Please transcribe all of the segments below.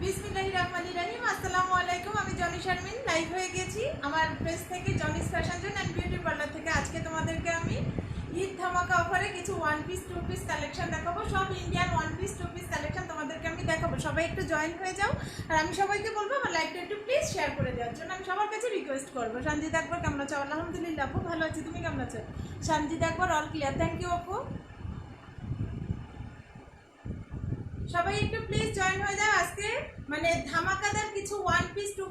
বিসমিল্লাহির রহমানির রহিম। আসসালামু আলাইকুম। আমি জনি শারমিন লাইভ হয়ে গেছি আমার পেজ থেকে, জনিস fashion zone and beauty parlour থেকে। আজকে তোমাদেরকে আমি ঈদ ধামাকা অফারে কিছু one piece two piece collection দেখাবো। সব Indian one piece two piece collection তোমাদেরকে আমি দেখাবো। সবাই একটু জয়েন হয়ে যাও। আর আমি সবাইকে বলবো আমার লাইভটা একটু প্লিজ শেয়ার করে দেওয়ার জন্য আমি সবার কাছে রিকোয়েস্ট করবো। সঞ্জিতা আকবর কেমন আছো? আলহামদুলিল্লাহ খুব ভালো আছি, তুমি কেমন আছো? সঞ্জিতা আকবর অল ক্লিয়ার, থ্যাংক ইউ আপু। সবাই একটু প্লিজ জয়েন হয়ে যাও। আজকে মানে ধামাকাদার কিছু ওয়ান পিস টু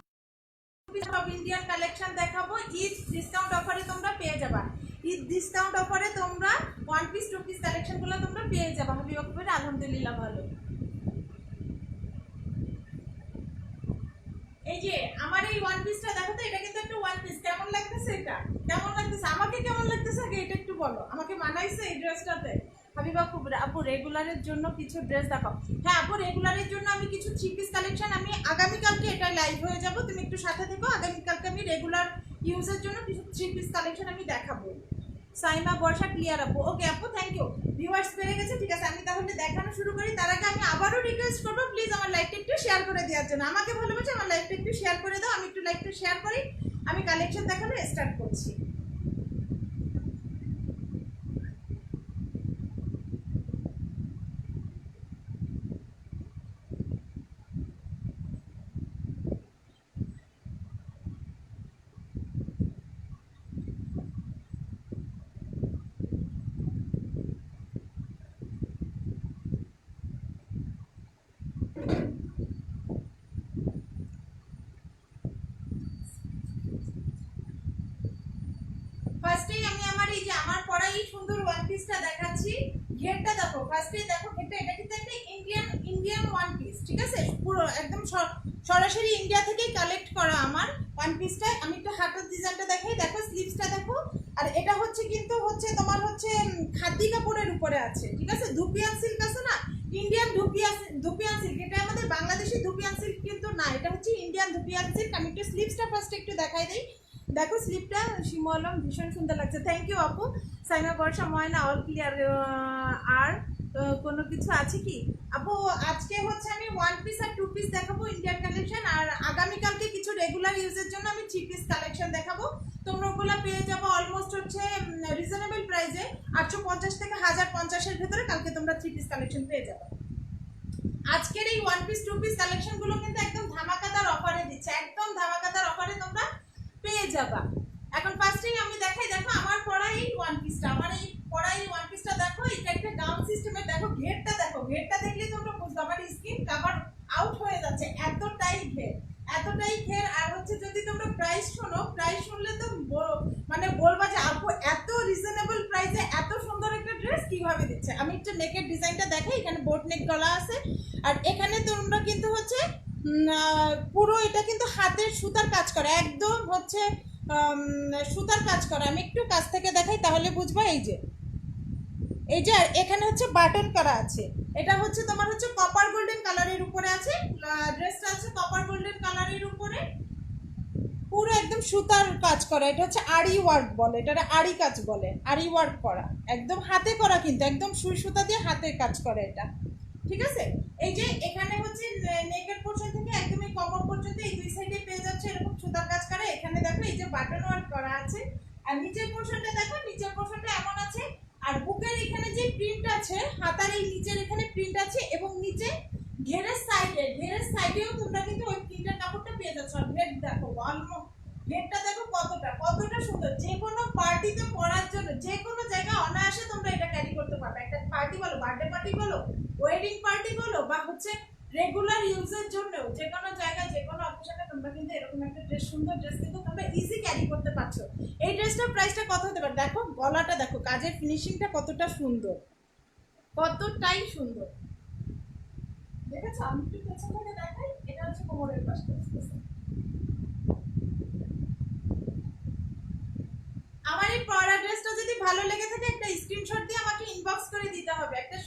পিস সব ইন্ডিয়ান কালেকশন দেখাবো। ঈদ ডিসকাউন্ট অফারে তোমরা পেয়ে যাবা। ঈদ ডিসকাউন্ট অফারে তোমরা ওয়ান পিস টু পিস কালেকশনগুলো তোমরা পেয়ে যাবা। হাবিবা কবির আলহামদুলিল্লাহ ভালো। এই যে আমার এই ওয়ান পিসটা দেখো তো, এটা কিন্তু একটা ওয়ান পিস। কেমন লাগতেছে? এটা কেমন লাগতেছে? আমাকে কেমন লাগতেছে আগে এটা একটু বলো। আমাকে মানাইছে এই ড্রেসটাতে? হাবিবা কুবরা আপু রেগুলারের জন্য কিছু ড্রেস দেখাও। হ্যাঁ আপু, রেগুলারের জন্য আমি কিছু থ্রি পিস কালেকশন আমি আগামীকালকে এটা লাইভ হয়ে যাব, তুমি একটু সাথে থেকো। আগামীকালকে আমি রেগুলার ইউজের জন্য কিছু থ্রি পিস কালেকশন আমি দেখাবো। সাইমা বর্ষা ক্লিয়ার আপু, ওকে আপু থ্যাংক ইউ। ভিউয়ার্স বেড়ে গেছে, ঠিক আছে আমি তাহলে দেখানো শুরু করি। তার আগে আমি আবারও রিকোয়েস্ট করবো প্লিজ আমার লাইভটা একটু শেয়ার করে দেওয়ার জন্য। আমাকে ভালোবাসে, আমার লাইভটা একটু শেয়ার করে দাও। আমি একটু লাইভটা শেয়ার করি, আমি কালেকশন দেখানো স্টার্ট করছি। ফার্স্টেই আমি আমার এই যে আমার পরা এই সুন্দর ওয়ান পিসটা দেখাচ্ছি। ঘেরটা দেখো, ফার্স্টেই দেখো ঘেরটা। এটা কিন্তু একটা ইন্ডিয়ান ওয়ান পিস, ঠিক আছে? পুরো একদম সরাসরি ইন্ডিয়া থেকেই কালেক্ট করা আমার ওয়ান পিসটা। আমি একটু হাতের ডিজাইনটা দেখাই, দেখো স্লিভসটা দেখো। আর এটা হচ্ছে কিন্তু হচ্ছে তোমার হচ্ছে খাদি কাপড়ের উপরে আছে, ঠিক আছে? ধুপিয়ান সিল্ক আছে না, ইন্ডিয়ান ধুপিয়ান সিল্ক। এটা আমাদের বাংলাদেশি ধুপিয়ান সিল্ক কিন্তু না, এটা হচ্ছে ইন্ডিয়ান ধুপিয়ান সিল্ক। আমি একটু স্লিভসটা ফার্স্ট একটু দেখাই দিই। দেখো স্লিপটা শিমলম ভীষণ সুন্দর লাগছে, থ্যাংক ইউ আপু। সাইমা বর্ষা ময়না অল ক্লিয়ার। আর কোনো কিছু আছে কি আপু? আজকে হচ্ছে আমি ওয়ান পিস আর টু পিস দেখাবো ইন্ডিয়ান কালেকশন। আর আগামীকালকে কিছু রেগুলার ইউজের জন্য আমি থ্রি পিস কালেকশন দেখাবো। তোমরা ওগুলো পেয়ে যাবো অলমোস্ট হচ্ছে রিজনেবল প্রাইসে 850 থেকে 1050-এর ভেতরে কালকে তোমরা থ্রি পিস কালেকশন পেয়ে যাবে। আজকের এই one piece two piece collection গুলো কিন্তু একদম ধামাকাদার অফারে দিচ্ছে, একদম ধামাকাদার অফারে তোমরা পেয়ে যাবা। এখন ফার্স্টেই আমি দেখাই, দেখো আমার পরা এই ওয়ান পিসটা, আমার এই পরা এই ওয়ান পিসটা দেখো। এটা একটা গাউন সিস্টেমের, দেখো ঘেরটা দেখো। ঘেরটা দেখলে তোমরা বুঝবে আমার স্কিন কাভার আউট হয়ে যাচ্ছে, এতটাই ঘের, এতটাই ঘের। আর হচ্ছে যদি তোমরা প্রাইস শোনো, প্রাইস শুনলে তো মানে বলবা যে আপু এত রিজনেবল প্রাইসে এত সুন্দর একটা ড্রেস কিভাবে দিচ্ছে। আমি একটু নেকের ডিজাইনটা দেখাই। এখানে বোট নেক গলা আছে, আর এখানে তোমরা কিন্তু হচ্ছে পুরো এটা কিন্তু হাতের সুতার কাজ করা, একদম হচ্ছে সুতার কাজ করা। আমি একটু কাছ থেকে দেখাই তাহলে বুঝবা। এই যে আর এখানে হচ্ছে বাটন করা আছে। এটা হচ্ছে তোমার হচ্ছে কপার গোল্ডেন কালারের উপরে আছে, ড্রেসটা আছে কপার গোল্ডেন কালারের উপরে, পুরো একদম সুতার কাজ করা। এটা হচ্ছে আড়ি ওয়ার্ক বলে, এটা আড়ি কাজ বলে, আড়ি ওয়ার্ক করা, একদম হাতে করা, কিন্তু একদম সুই সুতা দিয়ে হাতে কাজ করে এটা, ঠিক আছে? এই যে এখানে হচ্ছে নেকের পোর্শন থেকে একদম এই কমর পর্যন্ত এই দুই সাইডে পেয়ে যাচ্ছে এরকম সুতার কাজ করা। এখানে দেখো এই যে বাটন ওয়ার্ক করা আছে। আর নিচের পোর্শনটা দেখো, নিচের পোর্শনটা এমন আছে। আর বুকের এখানে যে প্রিন্ট আছে, হাতার এই নিচের এখানে প্রিন্ট আছে, এবং নিচে ঘেরের সাইডেও তোমরা কিন্তু ওই প্রিন্টের কাপড়টা পেয়ে যাচ্ছ। আর ঘের দেখো, ঘেরটা দেখো কতটা কতটা সুন্দর। যে কোনো পার্টিতে পরার জন্য, যে কোনো জায়গায় অনায়াসে তোমরা এটা ক্যারি করতে পারবে। একটা পার্টি বলো, বার্থডে পার্টি বলো, ওয়েডিং পার্টি বলো, বা হচ্ছে রেগুলার ইউজের জন্য যে কোনো জায়গায় যে কোনো অকেশনে তোমরা কিন্তু এরকম একটা ড্রেস, সুন্দর ড্রেস কিন্তু তোমরা ইজি ক্যারি করতে পারছো। এই ড্রেসটার প্রাইসটা কত হতে পারে? দেখো গলাটা দেখো, কাজের ফিনিশিংটা কতটা সুন্দর, কতটাই সুন্দর, দেখেছো? আমি একটু পেছন থেকে দেখাই। এটা হচ্ছে কোমরের পাশটা। আমার এই পরা ড্রেসটা যদি ভালো লেগে থাকে একটা স্ক্রিনশট দিয়ে আমাকে ইনবক্স করে দিতে হবে, একটা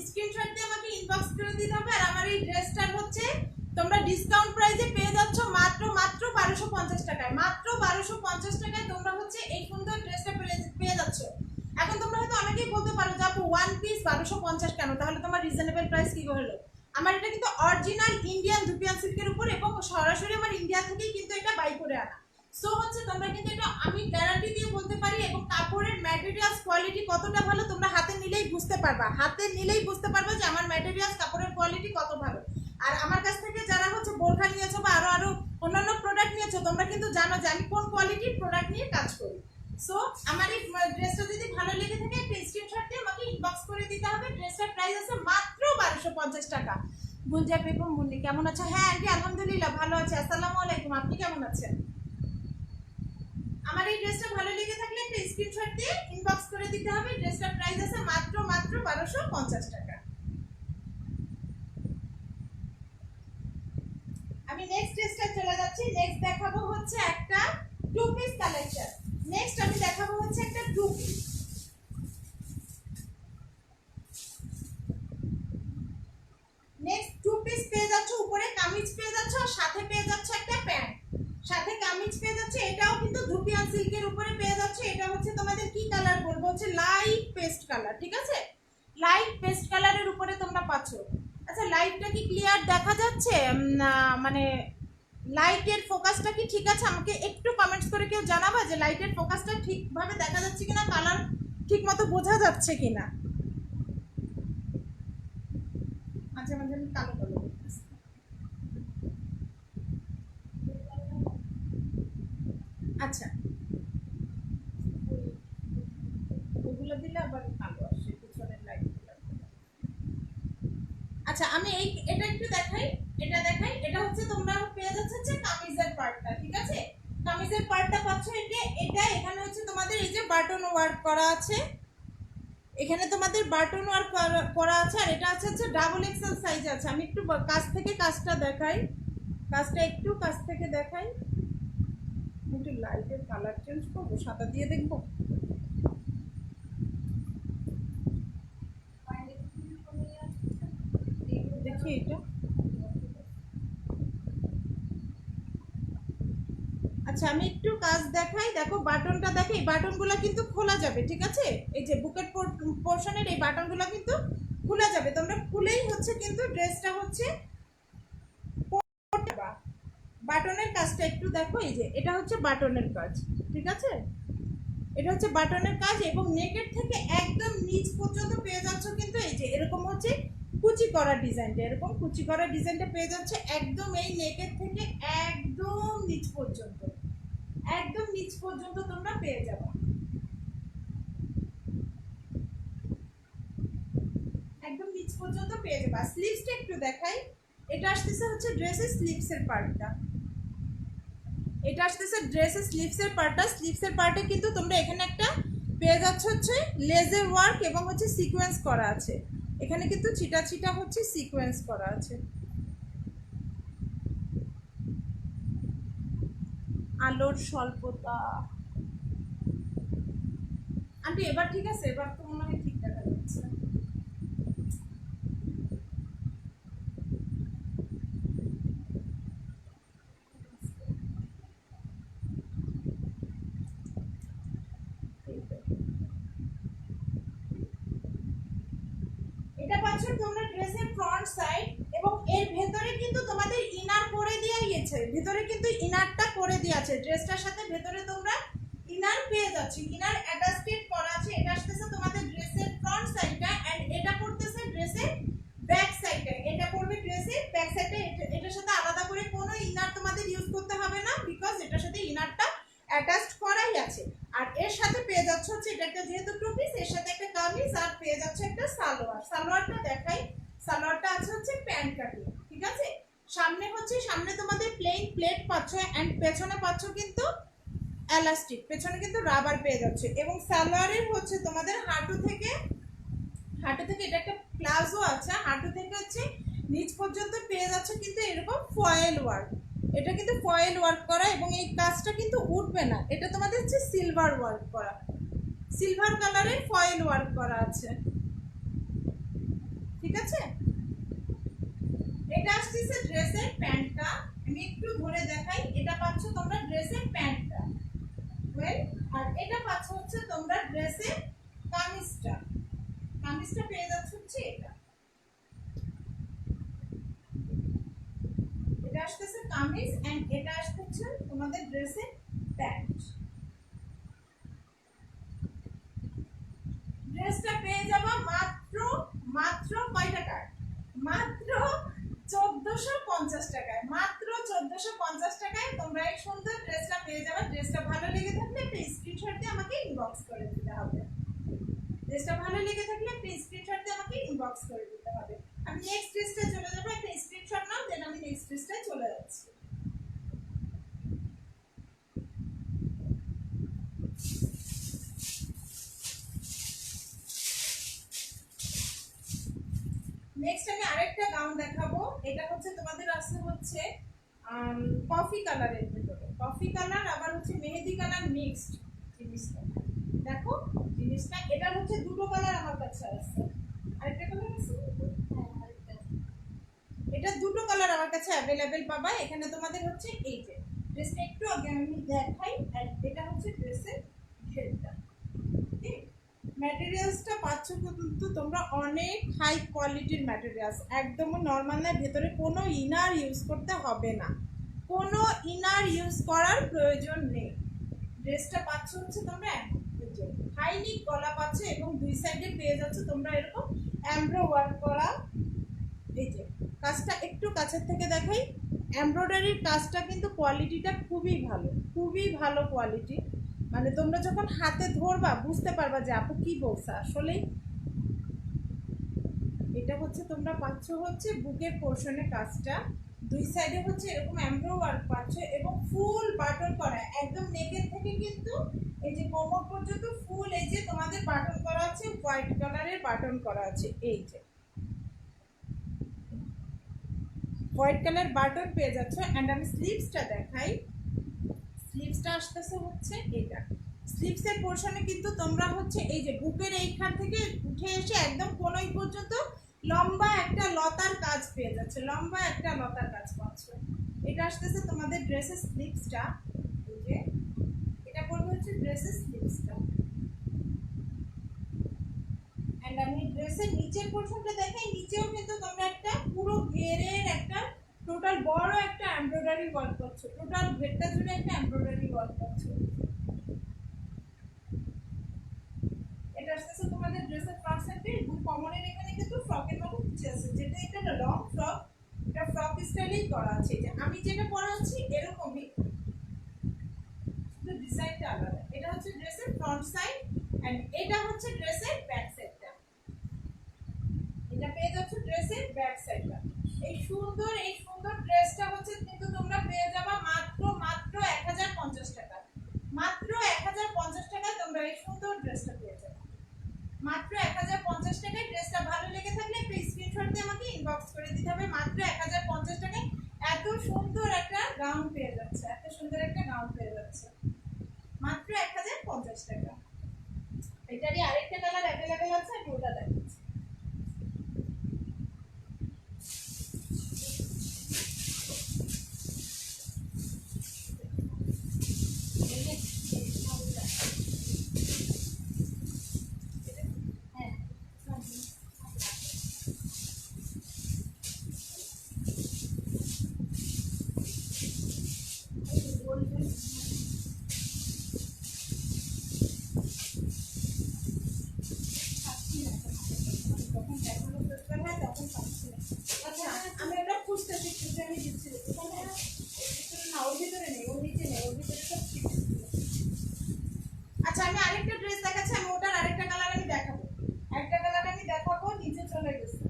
স্ক্রিনশট দিয়ে আমাকে ইনবক্স করে দিতে হবে। আর আমার এই ড্রেসটার হচ্ছে তোমরা ডিসকাউন্ট প্রাইসে পেয়ে যাচ্ছ মাত্র 1250 টাকায়। মাত্র 1250 টাকায় তোমরা হচ্ছে এই সুন্দর ড্রেসটা পেয়ে যাচ্ছ। এখন তোমরা হয়তো অনেকেই বলতে পারো যে আপু ওয়ান পিস 1250 কেন? তাহলে তোমার রিজনেবল প্রাইস কি হলো? আমার এটা কিন্তু অরিজিনাল ইন্ডিয়ান ধুপিয়ান সিল্কের উপর এবং সরাসরি আমার ইন্ডিয়া থেকেই কিন্তু এটা বাই করে আনা। সো হচ্ছে তোমরা কিন্তু এটা আমি গ্যারান্টি দিয়ে বলতে পারি, এবং কাপড়ের ম্যাটেরিয়ালস কোয়ালিটি কতটা ভালো তোমরা হাতে নিলেই বুঝতে পারবা, হাতে নিলেই বুঝতে পারবা যে আমার ম্যাটেরিয়ালস কাপড়ের কোয়ালিটি কত ভালো। আর আমার কাছ থেকে যারা হচ্ছে বোরখা নিয়েছো বা আরো অন্যান্য প্রোডাক্ট নিয়েছো, তোমরা কিন্তু জানো যে আমি কোন কোয়ালিটির প্রোডাক্ট নিয়ে কাজ করি। সো আমার এই ড্রেসটা যদি ভালো লেগে থাকে একটা স্ক্রিনশট দিয়ে আমাকে ইনবক্স করে দিতে হবে। ড্রেসটার প্রাইস আছে মাত্র 1250 টাকা। গুলজা বেগম মুন্নি কেমন আছো? হ্যাঁ আন্টি আলহামদুলিল্লাহ ভালো আছি। আসসালামু আলাইকুম, আপনি কেমন আছেন? আমার এই ড্রেসটা ভালো লেগে থাকলে একটা স্ক্রিনশট দিয়ে ইনবক্স করে দিতে হবে। ড্রেসটার প্রাইস আছে মাত্র 1250 টাকা। আমি নেক্সট ড্রেসটা চলে যাচ্ছি। নেক্সট দেখাবো হচ্ছে একটা টু পিস কালেকশন। নেক্সট আমি দেখাবো হচ্ছে একটা two piece. Next two piece পেয়ে যাচ্ছ, উপরে কামিজ পেয়ে যাচ্ছ আর সাথে পেয়ে যাচ্ছ একটা প্যান্ট, সাথে কামিজ পেয়ে যাচ্ছে। এটাও কিন্তু ধুপিয়ান সিল্কের উপরে পেয়ে যাচ্ছে। এটা হচ্ছে তোমাদের কি কালার বলবো, হচ্ছে লাইট পেস্ট কালার, ঠিক আছে? লাইট পেস্ট কালারের উপরে তোমরা পাচ্ছ। আচ্ছা লাইটটা কি ক্লিয়ার দেখা যাচ্ছে? মানে লাইটের ফোকাসটা কি ঠিক আছে? আমাকে একটু কমেন্টস করে কেউ জানাবা যে লাইটের ফোকাসটা ঠিকভাবে দেখা যাচ্ছে কিনা, কালার ঠিক মতো বোঝা যাচ্ছে কিনা। মাঝে মাঝে আমি কালো কালো দেখতেছি। আচ্ছা ওগুলো দিলে আবার কালো আসে পিছনের লাইটগুলো। আচ্ছা আমি এটা একটু দেখাই, এটা দেখাই। এটা হচ্ছে তোমরা পেয়ে যাচ্ছে যে কামিজের পার্টটা, ঠিক আছে? কামিজের পার্টটা পাচ্ছ এটা এখানে হচ্ছে তোমাদের এই যে বাটন ওয়ার্ক করা আছে, এখানে তোমাদের বাটন ওয়ার্ক করা আছে। আর এটা হচ্ছে ডাবল এক্সেল সাইজ আছে। আমি একটু কাছ থেকে কাজটা দেখাই, কাজটা একটু কাছ থেকে দেখাই। একটু লাইটের কালার চেঞ্জ করবো, সাদা দিয়ে দেখবো। দেখি এটা। আচ্ছা আমি একটু কাজ দেখাই, দেখো বাটনটা দেখো, এই বাটনগুলো কিন্তু খোলা যাবে, ঠিক আছে? এই যে বুকেট পোর্শনের এই বাটনগুলো কিন্তু খোলা যাবে, তোমরা খুলেই হচ্ছে কিন্তু ড্রেসটা হচ্ছে বাটনের কাজটা একটু দেখো। এই যে এটা হচ্ছে বাটনের কাজ, ঠিক আছে? এটা হচ্ছে বাটনের কাজ এবং নেকের থেকে একদম নিচ পর্যন্ত পেয়ে যাচ্ছ কিন্তু এই যে এরকম হচ্ছে কুচি করা ডিজাইনটা, এরকম কুচি করা ডিজাইনটা পেয়ে যাচ্ছে একদম এই নেকের থেকে একদম নিচ পর্যন্ত, একদম নিচ পর্যন্ত তোমরা পেয়ে যাবে, একদম নিচ পর্যন্ত পেয়ে যাবে। স্লিভসটা একটু দেখাই। এটা আসতেছে হচ্ছে ড্রেসের স্লিভসের পার্টটা, এটা আসতেছে ড্রেসের স্লিভসের পার্টটা। স্লিভসের পার্টে কিন্তু তোমরা এখানে একটা পেয়ে যাচ্ছ হচ্ছে লেজার ওয়ার্ক এবং হচ্ছে সিকোয়েন্স করা আছে। এখানে কিন্তু ছিটা ছিটা হচ্ছে সিকোয়েন্স করা আছে। আলোর স্বল্পতা আন্টি এবার ঠিক আছে? এবার তো মনে হয় ঠিক দেখা যাচ্ছে। এটা পাচ্ছ তোমরা ড্রেসের ফ্রন্ট সাইড এবং এর ভেতরে কিন্তু তোমাদের ইনার করে দেওয়া গিয়েছে, ভেতরে কিন্তু ইনারটা করে দেওয়া আছে ড্রেসটার সাথে। ভেতরে তোমরা ইনার পেয়ে যাচ্ছ, ইনার অ্যাটাচড করা আছে। এটা আসতেছে তোমাদের ড্রেসের ফ্রন্ট সাইডটা এন্ড এটা পড়তেছে ড্রেসের ব্যাক সাইডটা। এটা পড়বে ড্রেসের ব্যাক সাইডে। এটার সাথে আলাদা করে কোনো ইনার তোমাদের ইউজ করতে হবে না, বিকজ এটার সাথে ইনারটা অ্যাটাচড করাই আছে। আর এর সাথে পেয়ে যাচ্ছ হচ্ছে এটা একটা যেহেতু টু পিস, এর সাথে একটা কামিজ আর পেয়ে যাচ্ছে একটা সালোয়ার। সালোয়ারটা দেখাই, সালোয়ারটা আছে হচ্ছে প্যান্ট কাটিং, ঠিক আছে? সামনে হচ্ছে সামনে তোমাদের প্লেন প্লেট পাচ্ছ এন্ড পেছনে পাচ্ছ কিন্তু এলাস্টিক, পেছনে কিন্তু রাবার পেয়ে যাচ্ছে। এবং সালোয়ারের হচ্ছে তোমাদের হাঁটু থেকে এটা একটা প্লাজো আছে, হাঁটু থেকে হচ্ছে নিচ পর্যন্ত পেয়ে যাচ্ছে কিন্তু এরকম ফয়েল ওয়ার্ক। এটা কিন্তু ফয়েল ওয়ার্ক করা এবং এই কাজটা কিন্তু উঠবে না। এটা তোমাদের হচ্ছে সিলভার ওয়ার্ক করা, সিলভার কালারের ফয়েল ওয়ার্ক করা আছে, ঠিক আছে? এটা আসছে ড্রেসের প্যান্টটা। আমি একটু ধরে দেখাই। এটা পাচ্ছ তোমরা ড্রেসের প্যান্টটা, ওয়েল। আর এটা পাচ্ছ হচ্ছে তোমরা ড্রেসের কামিজটা, কামিজটা পেয়ে যাচ্ছে হচ্ছে এটা। কামিজ এন্ড এটা আসছে তোমাদের ড্রেসের প্যান্ট। ড্রেসটা পেয়ে যাবা মাত্র মাত্র কয় টাকায়? মাত্র 1450 টাকায়। মাত্র 1450 টাকায় তোমরা এই সুন্দর ড্রেসটা পেয়ে যাবে। ড্রেসটা ভালো লেগে থাকলে একটা স্ক্রিনশট দিয়ে আমাকে ইনবক্স করে দিতে হবে। ড্রেসটা ভালো লেগে থাকলে একটা স্ক্রিনশট দিয়ে আমাকে ইনবক্স করে দিতে হবে। আমি নেক্সট ড্রেসটা চলে যাব, একটা স্ক্রিনশট নাও, দেন আমি নেক্সট ড্রেসটা চলে যাচ্ছি। নেক্সট আমি আরেকটা গাউন দেখাবো। এটা হচ্ছে তোমাদের আসছে হচ্ছে কফি কালারের ভিতরে, কফি কালার আবার হচ্ছে মেহেদি কালার মিক্সড জিনিসটা। দেখো জিনিসটা, এটা হচ্ছে দুটো কালার আমার কাছে আছে। আরেকটা কালার আছে, হ্যাঁ আরেকটা, এটা দুটো কালার আমার কাছে অ্যাভেলেবেল পাবা। এখানে তোমাদের হচ্ছে এই যে ড্রেসটা একটু আগে আমি দেখাই, এটা হচ্ছে ড্রেসের ঘেরটা। ম্যাটেরিয়ালসটা পাচ্ছ কিন্তু তোমরা অনেক হাই কোয়ালিটির ম্যাটেরিয়ালস, একদম নর্মাল না, ভেতরে কোনো ইনার ইউজ করতে হবে না, কোনো ইনার ইউজ করার প্রয়োজন নেই। ড্রেসটা পাচ্ছ হচ্ছে তোমরা হাই নিক গলা পাচ্ছ এবং দুই সাইডে পেয়ে যাচ্ছ তোমরা এরকম এমব্রো ওয়ার্ক করা। এই যে কাজটা একটু কাছের থেকে দেখাই, এমব্রয়ডারির কাজটা কিন্তু কোয়ালিটিটা খুবই ভালো, খুবই ভালো কোয়ালিটি। মানে তোমরা যখন হাতে ধরবা বুঝতে পারবা যে আপু কি বলছে আসলেই। এটা হচ্ছে তোমরা পাচ্ছ হচ্ছে বুকের পোর্শনে কাজটা, দুই সাইডে হচ্ছে এরকম এমব্রো ওয়ার্ক পাচ্ছ এবং ফুল বাটন করা, একদম নেকের থেকে কিন্তু এই যে কোমর পর্যন্ত ফুল এই যে তোমাদের বাটন করা আছে, হোয়াইট কালারের বাটন করা আছে। এই যে হোয়াইট কালার বাটন পেয়ে যাচ্ছ। অ্যান্ড আমি স্লিভসটা দেখাই, স্লিভসটা আসতেছে হচ্ছে এটা। স্লিভসের পোর্শনে কিন্তু তোমরা হচ্ছে এই যে বুকের এইখান থেকে উঠে এসে একদম কোনই পর্যন্ত লম্বা একটা লতার কাজ পেয়ে যাচ্ছে, লম্বা একটা লতার কাজ পাচ্ছ। এটা আসতেছে তোমাদের ড্রেসের স্লিভসটা। এই যে এটা পড়বে হচ্ছে ড্রেসের স্লিভসটা। এন্ড আমি ড্রেসের নিচের পোর্শনটা দেখাই, নিচেও কিন্তু তোমরা একটা পুরো ঘেরের একটা টোটাল বড় একটা এমব্রয়ডারি ওয়ার্ক করছো, টোটাল ঘেরটা জুড়ে একটা এমব্রয়ডারি ওয়ার্ক করছো। এটা আসছে তোমাদের ড্রেসের ফ্রন্ট সাইডে এবং কমনের এখানে কিন্তু ফ্রকের মতো কিছু আছে, যেটা এটা লং ফ্রক, এটা ফ্রক স্টাইলেই করা আছে। যে আমি যেটা পরা আছি এরকমই, শুধু ডিজাইনটা আলাদা। এটা হচ্ছে ড্রেসের ফ্রন্ট সাইড এন্ড এটা হচ্ছে ড্রেসের ব্যাক সাইডটা। এটা পেয়ে যাচ্ছ ড্রেসের ব্যাক সাইডটা। এই সুন্দর ড্রেসটা হচ্ছে কিন্তু তোমরা পেয়ে যাবা মাত্র মাত্র 1050 টাকা। মাত্র 1050 টাকা তোমরা এই সুন্দর ড্রেসটা পেয়ে যাবে। মাত্র 1050 টাকায়। ড্রেসটা ভালো লেগে থাকলে একটা স্ক্রিনশট দিয়ে আমাকে ইনবক্স করে দিতে হবে। মাত্র 1050 টাকায় এত সুন্দর একটা গাউন পেয়ে যাচ্ছে, এত সুন্দর একটা গাউন পেয়ে যাচ্ছে মাত্র 1050 টাকা। এটারই আরেকটা কালার অ্যাভেলেবেল আছে, আমি ওটা দেখাচ্ছি। আচ্ছা আমি এটা খুঁজতেছি, খুঁজে আমি দিচ্ছি। না ওর ভিতরে নেই, ওর নিচে নেই, ওর ভিতরে সব ঠিক। আচ্ছা আমি আরেকটা ড্রেস দেখাচ্ছি, আমি ওটার আরেকটা কালার আমি দেখাবো, একটা কালার আমি দেখাবো। নিচে চলে গেছে,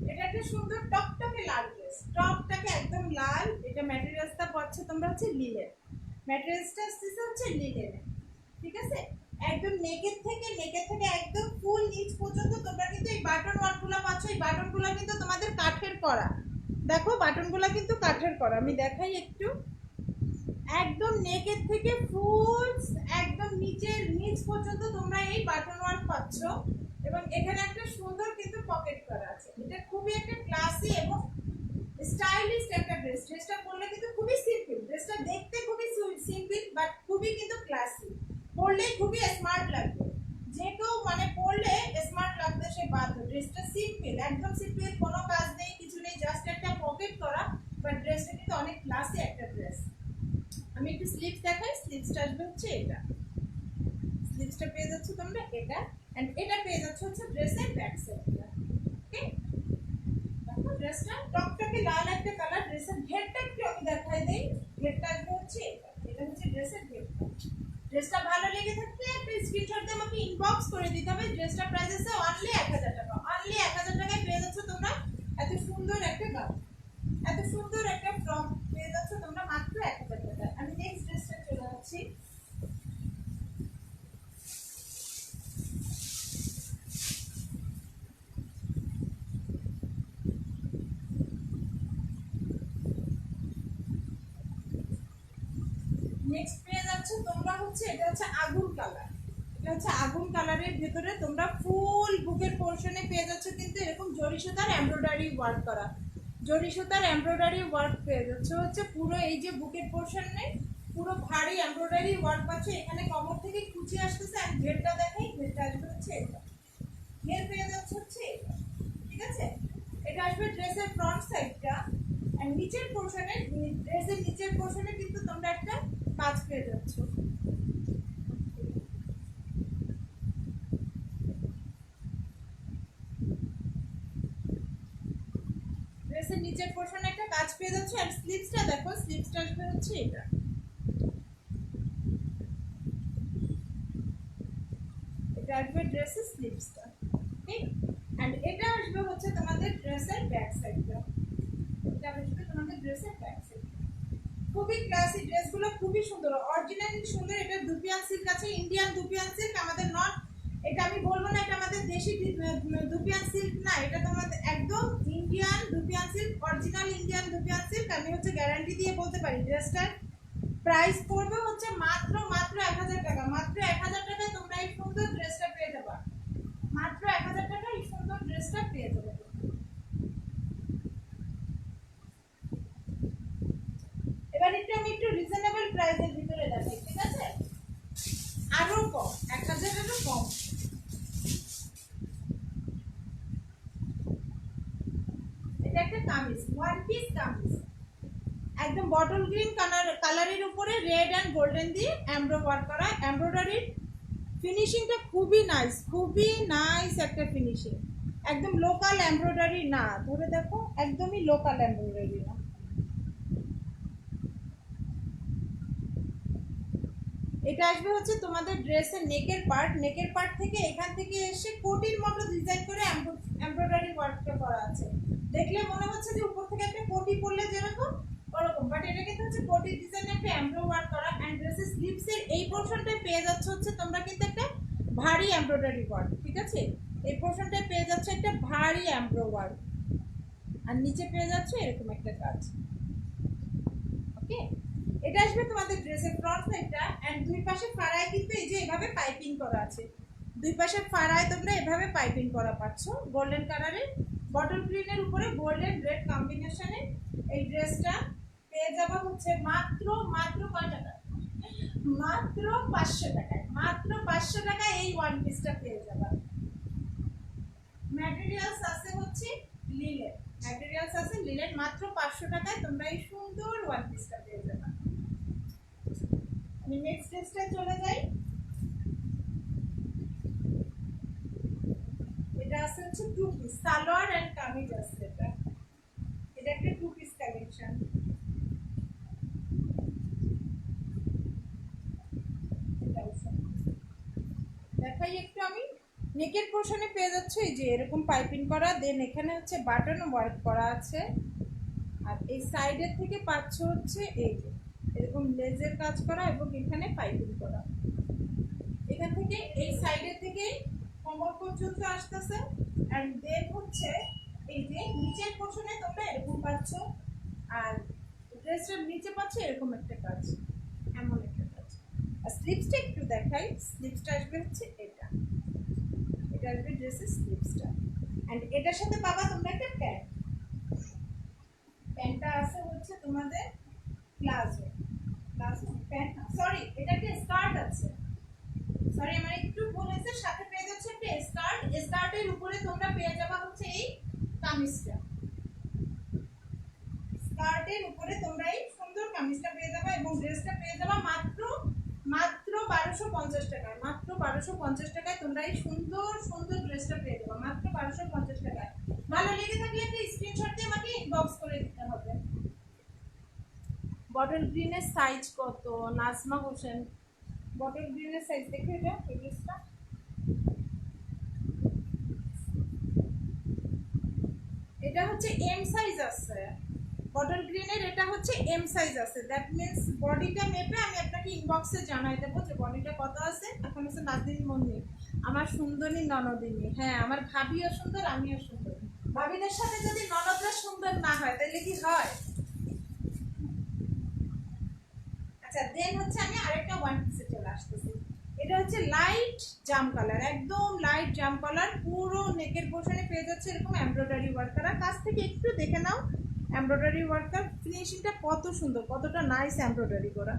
এটা একটা সুন্দর টকটকে লাল ড্রেস, টকটকে একদম লাল। এটা ম্যাটেরিয়ালসটা পাচ্ছ তোমরা হচ্ছে লিলেন, ম্যাটেরিয়ালসটা আসছে হচ্ছে লিলেন, ঠিক আছে। একদম নেকের থেকে একদম ফুল নিচ পর্যন্ত তোমরা কিন্তু এই বাটন ওয়ার্কগুলো পাচ্ছ। এই বাটনগুলো কিন্তু তোমাদের কাঠের করা, দেখো বাটনগুলো কিন্তু কাঠের করা। আমি দেখাই একটু, একদম নেকের থেকে ফুল একদম নিচ পর্যন্ত তোমরা এই বাটন ওয়ার্ক পাচ্ছ এবং এখানে একটা সুন্দর কিন্তু পকেট করা আছে। এটা খুবই একটা ক্লাসি এবং স্টাইলিশ একটা ড্রেস। ড্রেসটা পরলে কিন্তু খুবই সিম্পল, ড্রেসটা দেখতে খুবই সিম্পল বাট খুবই কিন্তু ক্লাসি, পরলে খুবই স্মার্ট লাগবে। যে কেউ মানে পরলে স্মার্ট লাগবে সে বাধ্য। ড্রেসটা সিম্পল, একদম সিম্পল, কোনো কাজ নেই কিছু নেই, জাস্ট একটা পকেট করা, বাট ড্রেসটা কিন্তু অনেক ক্লাসি একটা ড্রেস। আমি একটু স্লিভস দেখাই, স্লিভসটা আসবে হচ্ছে এটা, স্লিভসটা পেয়ে যাচ্ছ তোমরা এটা, এন্ড এটা পেয়ে যাচ্ছ হচ্ছে ড্রেসের ব্যাক সাইডটা। ওকে, দেখো ড্রেসটা টপটাকে লাল একটা কালার, ড্রেসের ঘেরটা একটু আমি দেখাই দেই। ঘেরটা আসবে হচ্ছে এটা, এটা হচ্ছে ড্রেসের ঘেরটা। ড্রেসটা ভালো লেগে থাকলে একটা স্ক্রিনশট দিয়ে আমাকে ইনবক্স করে দিতে হবে। ড্রেসটা প্রাইস আছে অনলি 1000 টাকা, অনলি 1000 টাকায় পেয়ে যাচ্ছ তোমরা এত সুন্দর একটা গাউন, এত সুন্দর একটা ফ্রক পেয়ে যাচ্ছ তোমরা মাত্র 1000 টাকায়। আমি নেক্সট ড্রেসটা চলে যাচ্ছি। নেক্সট পেয়ে যাচ্ছ তোমরা হচ্ছে এটা হচ্ছে আগুন কালার, এটা হচ্ছে আগুন কালারের ভিতরে তোমরা ফুল বুকের পোরশনে পেয়ে যাচ্ছ কিন্তু এরকম জরি সুতার এমব্রয়ডারি ওয়ার্ক করা, জরি সুতার এমব্রয়ডারি ওয়ার্ক পেয়ে যাচ্ছ হচ্ছে পুরো এই যে বুকের পোরশনে পুরো ভারী এমব্রয়ডারি ওয়ার্ক পাচ্ছ। এখানে কমর থেকে কুচি আসতেছে। আর ঘেরটা দেখাই, ঘেরটা আসবে হচ্ছে এটা, ঘের পেয়ে যাচ্ছে হচ্ছে এটা, ঠিক আছে। এটা আসবে ড্রেসের ফ্রন্ট সাইডটা, আর নিচের পোরশনে, ড্রেসের নিচের পোরশনে কিন্তু তোমরা একটা কাজ পেয়ে যাচ্ছ। ড্রেসের নিচের পোরশনে একটা কাজ পেয়ে যাচ্ছে। আর স্লিভসটা দেখো, স্লিভসটা আসবে হচ্ছে এটা, এটা আসবে ড্রেসের স্লিভসটা, ঠিক। এন্ড এটা আসবে হচ্ছে তোমাদের ড্রেসের ব্যাক সাইডটা, এটা আসবে তোমাদের ড্রেসের ব্যাক সাইড। খুবই ক্লাসি ড্রেসগুলো, খুবই সুন্দর, অরিজিনালি সুন্দর। এটা দুপিয়ান সিল্ক আছে, ইন্ডিয়ান দুপিয়ান সিল্ক, আমাদের নট, এটা আমি বলবো না এটা আমাদের দেশি দুপিয়ান সিল্ক না, এটা তোমাদের একদম Indian dupion silk, original Indian dupion silk. আমি হচ্ছে গ্যারান্টি দিয়ে বলতে পারি ড্রেসটার প্রাইস পড়বে হচ্ছে মাত্র মাত্র 1000 টাকা, মাত্র 1000 টাকায় তোমরা এই সুন্দর ড্রেসটা পেয়ে যাবে, মাত্র 1000 টাকায় এই সুন্দর ড্রেসটা পেয়ে যাবে। এবার আমি একটু রিজনেবল প্রাইসের ভিতরে দেখাই, ঠিক আছে, আরো কম, 1000 এরও কম। এটা একটা কামিজ, ওয়ান পিস কামিজ, একদম বটল গ্রিন কালারের উপরে রেড এন্ড গোল্ডেন দিয়ে এমব্রো ওয়ার্ক করা, এমব্রয়ডারির ফিনিশিংটা খুবই নাইস, খুবই নাইস একটা ফিনিশিং, একদম লোকাল এমব্রয়ডারি না, ধরে দেখো একদমই লোকাল এমব্রয়ডারি না। এটা আসবে হচ্ছে তোমাদের ড্রেসের নেকের পার্ট, নেকের পার্ট থেকে এখান থেকে এসে কোটির মতো ডিজাইন করে এমব্রয়ডারি ওয়ার্কটা করা আছে। দেখলে মনে হচ্ছে যে উপর থেকে একটা কোটি পরলে যেরকম ওরকম, বাট এটা কিন্তু হচ্ছে কোটির ডিজাইনে একটা এমব্রয়ডারি ওয়ার্ক করা। এন্ড ড্রেসের স্লিভসের এই পোরশনটা পেয়ে যাচ্ছে হচ্ছে তোমরা কিন্তু একটা ভারী এমব্রয়ডারি ওয়ার্ক, ঠিক আছে, এই পোরশনটা পেয়ে যাচ্ছে একটা ভারী এমব্রয়ডারি ওয়ার্ক, আর নিচে পেয়ে যাচ্ছে এরকম একটা কাজ। ওকে, এটা আসবে তোমাদের ড্রেসের ফ্রন্ট সাইডটা। এন্ড দুই পাশে ফাড়ায় কিন্তু এই যে এভাবে পাইপিং করা আছে, দুই পাশে ফাড়ায় তোমরা এভাবে পাইপিং করা পাচ্ছ গোল্ডেন কালারের, বটল গ্রিনের উপরে গোল্ডেন রেড কম্বিনেশনে। এই ড্রেসটা পেয়ে যাবা হচ্ছে মাত্র মাত্র কয় টাকা, মাত্র 500 টাকায়, মাত্র 500 টাকায় এই ওয়ান পিসটা পেয়ে যাবা। ম্যাটেরিয়ালস আছে হচ্ছে লিলেন, ম্যাটেরিয়ালস আছে লিলেন, মাত্র 500 টাকায় তোমরা এই সুন্দর ওয়ান পিসটা পেয়ে যাবা। আমি নেক্সট ড্রেসটা চলে যাই। এটা আছে হচ্ছে two piece, salwar and kameez আছে, এটা এটা একটা টু পিস কালেকশন। দেখাই একটু আমি, নেকের পোর্শনে পেয়ে যাচ্ছে এই যে এরকম পাইপিং করা, দেন এখানে হচ্ছে বাটন ওয়ার্ক করা আছে, আর এই সাইডের থেকে পাচ্ছ হচ্ছে এই যে এরকম লেজের কাজ করা এবং এখানে পাইপিং করা, এখান থেকে এই সাইডের থেকে কোমর পর্যন্ত আসতেছে। এন্ড দেন হচ্ছে এই যে নিচের পোর্শনে তোমরা এরকম পাচ্ছ, আর ড্রেসটার নিচে পাচ্ছ এরকম একটা কাজ, এমন একটা কাজ। আর স্লিভসটা একটু দেখাই, স্লিভসটা আসবে হচ্ছে এটা, এটা আসবে ড্রেসের স্লিভসটা। এন্ড এটার সাথে পাবা তোমরা একটা প্যান্ট, প্যান্টটা আছে হচ্ছে তোমাদের প্লাজো, প্লাজো প্যান্ট না, সরি এটা একটা স্কার্ট আছে, সরি আমার একটু ভুল হয়েছে, সাথে পেয়ে যাচ্ছে একটা স্কার্ট, স্কার্টের উপরে তোমরা পেয়ে যাবা হচ্ছে এই কামিজটা, স্কার্টের উপরে তোমরা টাকায়, মাত্র 1250 টাকায় তোমরা এই সুন্দর সুন্দর ড্রেসটা পেয়ে যাবে, মাত্র 1250 টাকায়। ভালো লেগে থাকলে একটা স্ক্রিনশট দিয়ে আমাকে ইনবক্স করে দিতে হবে। বটল গ্রিনের সাইজ কত? নাজমা হোসেন, বটল গ্রিনের সাইজ দেখো, এটা এই ড্রেসটা এটা হচ্ছে এম সাইজ আছে, বটল গ্রিনের এটা হচ্ছে এম সাইজ আছে। দ্যাট মিন্স বডিটা মেপে আমি আপনাকে ইনবক্সে জানাই দেবো যে বডিটা কত আছে। এখন হচ্ছে নাজনীন মন্দির, আমার সুন্দরী ননদিনী। হ্যাঁ, আমার ভাবিও সুন্দর, আমিও সুন্দর। ভাবিদের সাথে যদি ননদরা সুন্দর না হয় তাহলে কি হয়? আচ্ছা, দেন হচ্ছে আমি আরেকটা ওয়ান পিসে চলে আসতেছি। এটা হচ্ছে লাইট জাম কালার, একদম লাইট জাম কালার, পুরো নেকের পোর্শনে পেয়ে যাচ্ছে এরকম এমব্রয়ডারি ওয়ার্ক করা। কাছ থেকে একটু দেখে নাও এমব্রয়ডারি ওয়ার্কটার ফিনিশিংটা কত সুন্দর, কতটা নাইস এমব্রয়ডারি করা।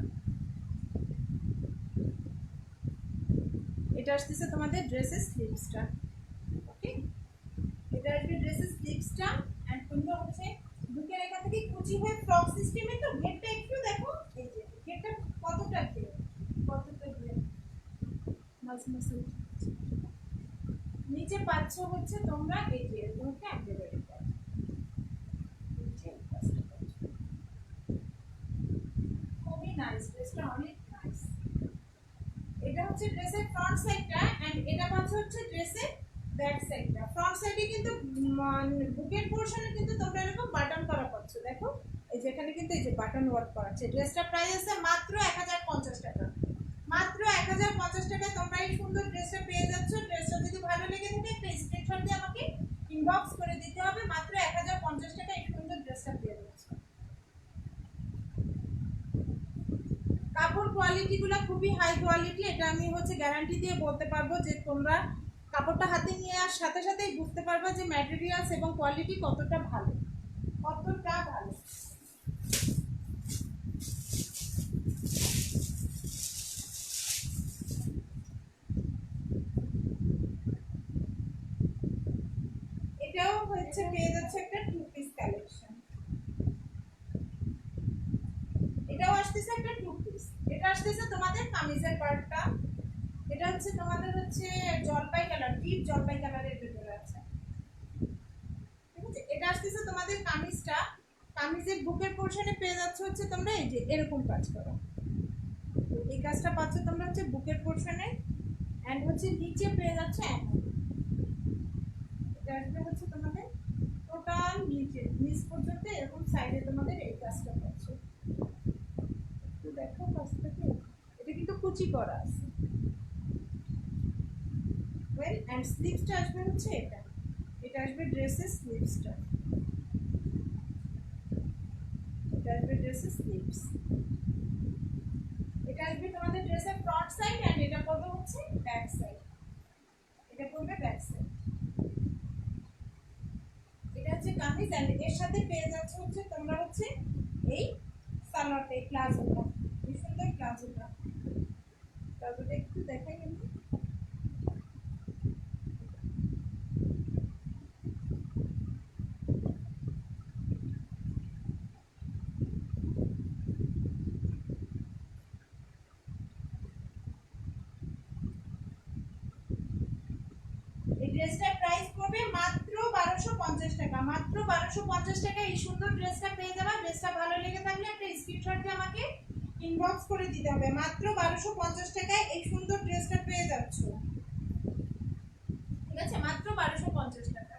এটা আসতেছে তোমাদের ড্রেসের স্লিভসটা। ওকে, এটা আসবে ড্রেসের স্লিভসটা। এন্ড তোমরা হচ্ছে বুকের এখান থেকে কুচি হয়ে ফ্রক সিস্টেমে, তো ঘেরটা একটু দেখো, এই যে ঘেরটা কতটা ঘের, কতটা ঘের নিচে পাচ্ছ হচ্ছে তোমরা এই যে তোমাকে এমব্রয়ডারি করা। খুবই নাইস, ড্রেসটা অনেক নাইস। এটা হচ্ছে ড্রেসের ফ্রন্ট সাইডটা, এন্ড এটা পাচ্ছ হচ্ছে ড্রেসের ব্যাক সাইডটা। ফ্রন্ট সাইডে কিন্তু বুকের পোরশনে কিন্তু তোমরা এরকম বাটন করা পাচ্ছ, দেখো এই যে এখানে কিন্তু এই যে বাটন ওয়ার্ক করা আছে। ড্রেসটা প্রাইস আছে মাত্র 1050 টাকা, মাত্র 1050 টাকায় তোমরা এই সুন্দর ড্রেসটা পেয়ে যাচ্ছ। ড্রেসটা যদি ভালো লেগে থাকে একটা স্ক্রিনশট দিয়ে আমাকে ইনবক্স করে দিতে হবে। মাত্র 1050 টাকা এই সুন্দর ড্রেসটা পেয়ে যাচ্ছ। কাপড় কোয়ালিটি গুলো খুবই হাই কোয়ালিটি, এটা আমি হচ্ছে গ্যারান্টি দিয়ে বলতে পারবো যে তোমরা কাপড়টা হাতে নিয়ে আর সাথে সাথেই বুঝতে পারবে যে ম্যাটেরিয়ালস এবং কোয়ালিটি কতটা ভালো, কতটা ভালো। এটাও হচ্ছে পেয়ে যাচ্ছে একটা টু পিস কালেকশন, এটাও আসতেছে একটা টু পিস। এটা আসতেছে তোমাদের কামিজের পার্টটা, এটা হচ্ছে তোমাদের হচ্ছে জলপাই কালার, ডিপ জলপাই কালারের ভিতরে আছে, ঠিক আছে। এটা আসতেছে তোমাদের কামিজটা, কামিজের বুকের পোরশনে পেয়ে যাচ্ছে হচ্ছে তোমরা এই যে এরকম কাজ করো, এই কাজটা পাচ্ছ তোমরা হচ্ছে বুকের পোরশনে, এন্ড হচ্ছে নিচে পেয়ে যাচ্ছে এমন। এটা আসবে হচ্ছে তোমাদের টোটাল নিচে, নিচ পর্যন্ত এরকম সাইডে তোমাদের এই কাজটা পাচ্ছ। একটু দেখো কাছ থেকে, এটা কিন্তু কুচি করা আছে। ওয়েল, এন্ড স্লিভসটা আসবে হচ্ছে এটা, এটা আসবে ড্রেসের স্লিভসটা, এটা আসবে ড্রেসের স্লিভস। এটা আসবে তোমাদের ড্রেসের ফ্রন্ট সাইড, এন্ড এটা পড়বে হচ্ছে ব্যাক সাইড, এটা পড়বে ব্যাক সাইড। এটা হচ্ছে কামিজ, এন্ড এর সাথে পেয়ে যাচ্ছে হচ্ছে তোমরা হচ্ছে এই সালোয়ারটা, এই প্লাজোটা, এই সুন্দর প্লাজোটা। প্লাজোটা একটু দেখাই আমি। এই ড্রেসটার প্রাইস পড়বে মাত্র 1250 টাকা, মাত্র 1250 টাকা এই সুন্দর ড্রেসটা পেয়ে যাবে। ড্রেসটা ভালো লেগে থাকলে একটা স্ক্রিনশট দিয়ে আমাকে ইনবক্স করে দিতে হবে। মাত্র 1250 টাকায় এই সুন্দর ড্রেসটা পেয়ে যাচ্ছ, ঠিক আছে, মাত্র 1250 টাকা।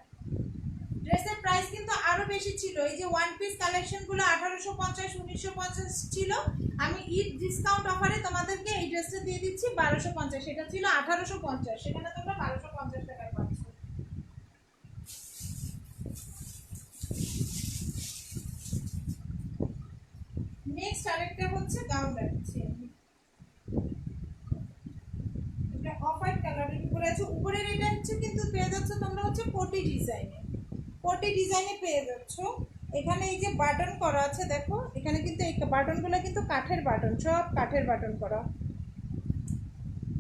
ড্রেসের প্রাইস কিন্তু আরো বেশি ছিল, এই যে ওয়ান পিস কালেকশন গুলো 1850 1950 ছিল, আমি ঈদ ডিসকাউন্ট অফারে তোমাদেরকে এই ড্রেসটা দিয়ে দিচ্ছি 1250, সেটা ছিল 1850, সেখানে তোমরা 1250 টাকায় পাচ্ছ। নেক্সট আরেকটা হচ্ছে গাউন দেখাচ্ছি, এটা অফ হোয়াইট কালারের উপরে আছে। উপরের এটা হচ্ছে কিন্তু পেয়ে যাচ্ছ তোমরা হচ্ছে কোটি ডিজাইনে, কোটি ডিজাইনে পেয়ে যাচ্ছ। এখানে এই যে বাটন করা আছে দেখো, এখানে কিন্তু এই বাটনগুলো কিন্তু কাঠের বাটন, সব কাঠের বাটন করা।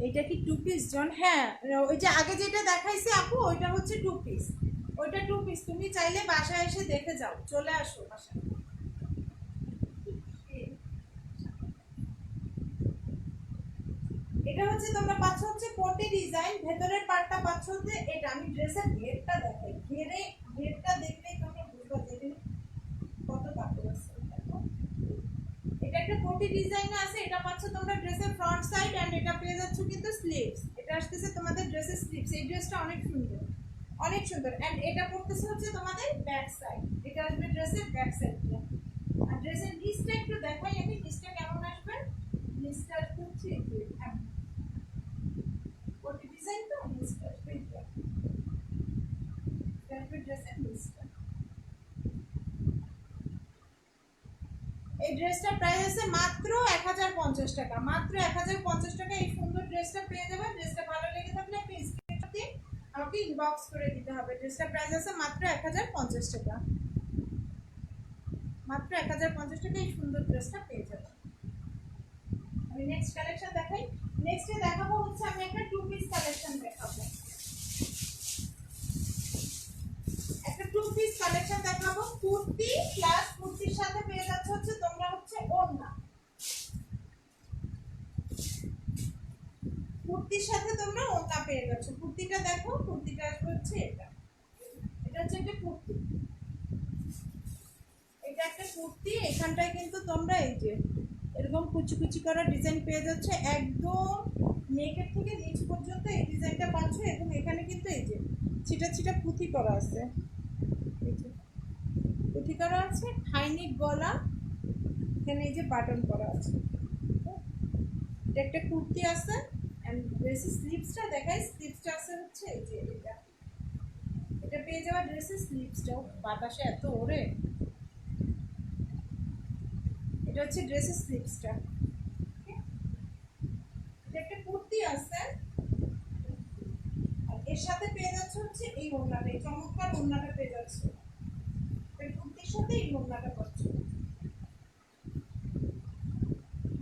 এইটা কি টু পিস জন? হ্যাঁ, ওই যে আগে যেটা দেখাইছি আপু ওইটা হচ্ছে টু পিস, ওইটা টু পিস। তুমি চাইলে বাসায় এসে দেখে যাও, চলে আসো বাসায়। এটা হচ্ছে তোমরা পাচ্ছ হচ্ছে কোটি ডিজাইন, ভেতরের পার্টটা পাচ্ছ হচ্ছে এটা। আমি ড্রেসের ঘেরটা দেখাই, ঘেরটা দেখলেই তোমরা বুঝতে পারবে কত কাপড় আছে। দেখো এটা একটা কোটি ডিজাইন আছে, এটা পাচ্ছ তোমরা ড্রেসের ফ্রন্ট সাইড এন্ড এটা পেয়ে যাচ্ছ কিন্তু স্লিভস। এটা আসতেছে তোমাদের ড্রেসের স্লিভস। এই ড্রেসটা অনেক সুন্দর, অনেক সুন্দর। এন্ড এটা পড়তেছে হচ্ছে তোমাদের ব্যাক সাইড, এটা আসবে ড্রেসের ব্যাক সাইডটা। আর ড্রেসের নিচটা একটু দেখাই আমি, নিচটা কেমন আসবে। নিচটা আসবে হচ্ছে কোটি ডিজাইন, তো নিচটা আসবে এটা ড্রেসের নিচটা। এই ড্রেসটা প্রাইস আছে মাত্র 1050 টাকা, মাত্র 1050 টাকা। এই সুন্দর ড্রেসটা পেয়ে যাবে। ড্রেসটা ভালো লেগে থাকলে আপনি স্ক্রিনশট দিয়ে আমাকে ইনবক্স করে দিতে হবে। ড্রেসটা প্রাইস আছে মাত্র 1050 টাকা, মাত্র 1050 টাকা এই সুন্দর ড্রেসটা পেয়ে যাবে। আমি নেক্সট কালেকশন দেখাই। নেক্সটে দেখাবো হচ্ছে আমি একটা টু পিস কালেকশন দেখাবো, একটা টু পিস কালেকশন দেখাবো। কুর্তি প্লাস কুর্তির সাথে পেয়ে যাচ্ছে হচ্ছে তোমরা হচ্ছে ওড়না। কুর্তির সাথে তোমরা ওড়না পেয়ে যাচ্ছ। কুর্তিটা দেখো, কুর্তিটা আসবে হচ্ছে এটা, এটা হচ্ছে একটা কুর্তি, এটা একটা কুর্তি। এখানটায় কিন্তু তোমরা এই যে এরকম কুচি কুচি করা ডিজাইন পেয়ে যাচ্ছে, একদম নেকের থেকে নিচ পর্যন্ত এই ডিজাইনটা পাচ্ছ। এবং এখানে কিন্তু এই যে ছিটা ছিটা পুঁথি করা আছে, এই যে পুঁথি করা আছে, হাইনেক গলা, এখানে এই যে বাটন করা আছে। এটা একটা কুর্তি আছে। এন্ড ড্রেসের স্লিভসটা দেখাই, স্লিভসটা আছে হচ্ছে এই যে এটা, এটা পেয়ে যাওয়া ড্রেসের স্লিভসটাও। বাতাসে এত ওরে, এটা হচ্ছে ড্রেসের স্লিভসটা। এটা একটা কুর্তি আছে, আর এর সাথে পেয়ে যাচ্ছে হচ্ছে এই ওড়নাটা, এই চমৎকার ওড়নাটা পেয়ে যাচ্ছে। এই কুর্তির সাথে এই ওড়নাটা পাচ্ছ।